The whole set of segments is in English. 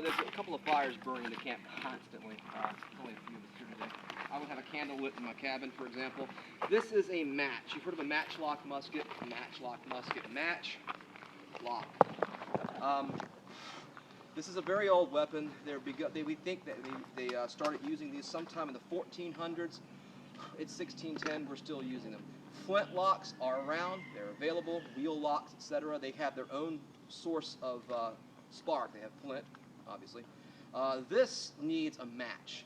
There's a couple of fires burning in the camp constantly. There's only a few of us here today. I would have a candle lit in my cabin, for example. This is a match. You've heard of a matchlock musket? Matchlock musket. Match lock. This is a very old weapon. We think that they started using these sometime in the 1400s. It's 1610. We're still using them. Flint locks are around. They're available. Wheel locks, etc. They have their own source of spark. They have flint, obviously. This needs a match.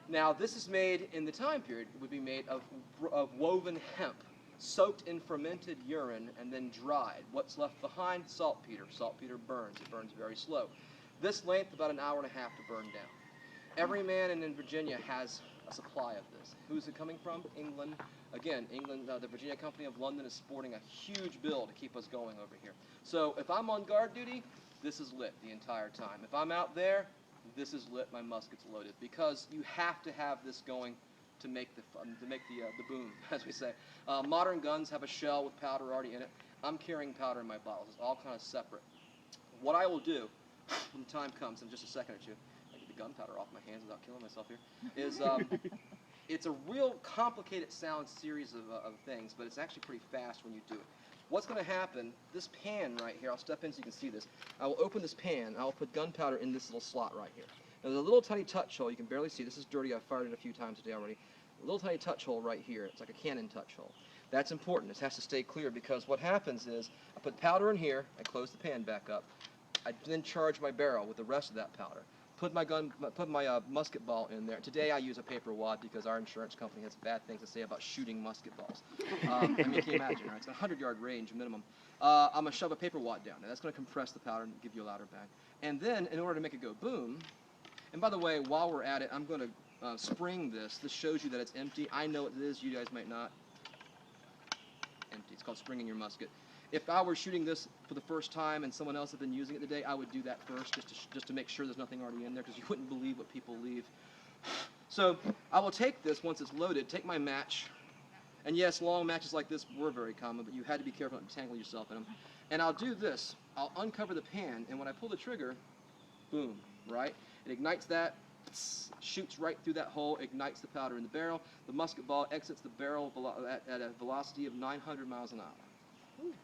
Now, this is made in the time period. It would be made of woven hemp, soaked in fermented urine, and then dried. What's left behind? Saltpeter. Saltpeter burns. It burns very slow. This length, about an hour and a half to burn down. Every man in Virginia has a supply of this. Who's it coming from? England. Again, England, the Virginia Company of London is sporting a huge bill to keep us going over here. So if I'm on guard duty, this is lit the entire time. If I'm out there, this is lit, my musket's loaded, because you have to have this going to make the boom, as we say. Modern guns have a shell with powder already in it. I'm carrying powder in my bottles. It's all kind of separate. What I will do, when the time comes, in just a second or two, I get the gunpowder off my hands without killing myself here, is it's a real complicated sound series of things, but it's actually pretty fast when you do it. What's going to happen, this pan right here, I'll step in so you can see this. I will open this pan, I'll put gunpowder in this little slot right here. Now, there's a little tiny touch hole, you can barely see, this is dirty, I've fired it a few times today already. A little tiny touch hole right here, it's like a cannon touch hole. That's important, this has to stay clear, because what happens is, I put powder in here, I close the pan back up, I then charge my barrel with the rest of that powder. Put my musket ball in there. Today I use a paper wad because our insurance company has bad things to say about shooting musket balls. I mean, can you imagine, right? It's a 100-yard range minimum. I'm going to shove a paper wad down there. That's going to compress the powder and give you a louder bang. And then, in order to make it go boom, and by the way, while we're at it, I'm going to spring this. This shows you that it's empty. I know what it is. You guys might not. Empty. It's called springing your musket. If I were shooting this for the first time and someone else had been using it today, I would do that first just to make sure there's nothing already in there, because you wouldn't believe what people leave. So I will take this once it's loaded, take my match, and yes, long matches like this were very common, but you had to be careful not to tangle yourself in them. And I'll do this. I'll uncover the pan, and when I pull the trigger, boom, right? It ignites that, shoots right through that hole, ignites the powder in the barrel. The musket ball exits the barrel at a velocity of 900 miles an hour.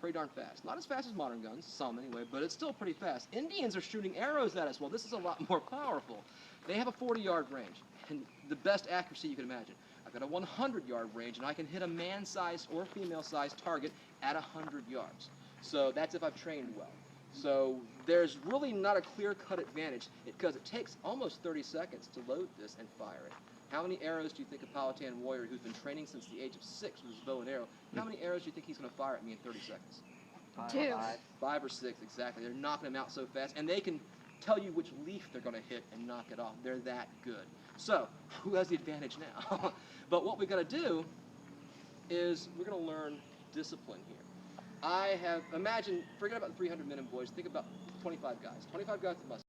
Pretty darn fast. Not as fast as modern guns, some anyway, but it's still pretty fast. Indians are shooting arrows at us. Well, this is a lot more powerful. They have a 40-yard range, and the best accuracy you can imagine. I've got a 100-yard range, and I can hit a man-sized or female-sized target at 100 yards. So that's if I've trained well. So there's really not a clear-cut advantage, because it takes almost 30 seconds to load this and fire it. How many arrows do you think a Powhatan warrior who's been training since the age of 6 with his bow and arrow, how many arrows do you think he's going to fire at me in 30 seconds? 2. 5 or 6, exactly. They're knocking them out so fast, and they can tell you which leaf they're going to hit and knock it off. They're that good. So, who has the advantage now? But what we're going to do is we're going to learn discipline here. Imagine, forget about the 300 men and boys, think about 25 guys. 25 guys with muskets.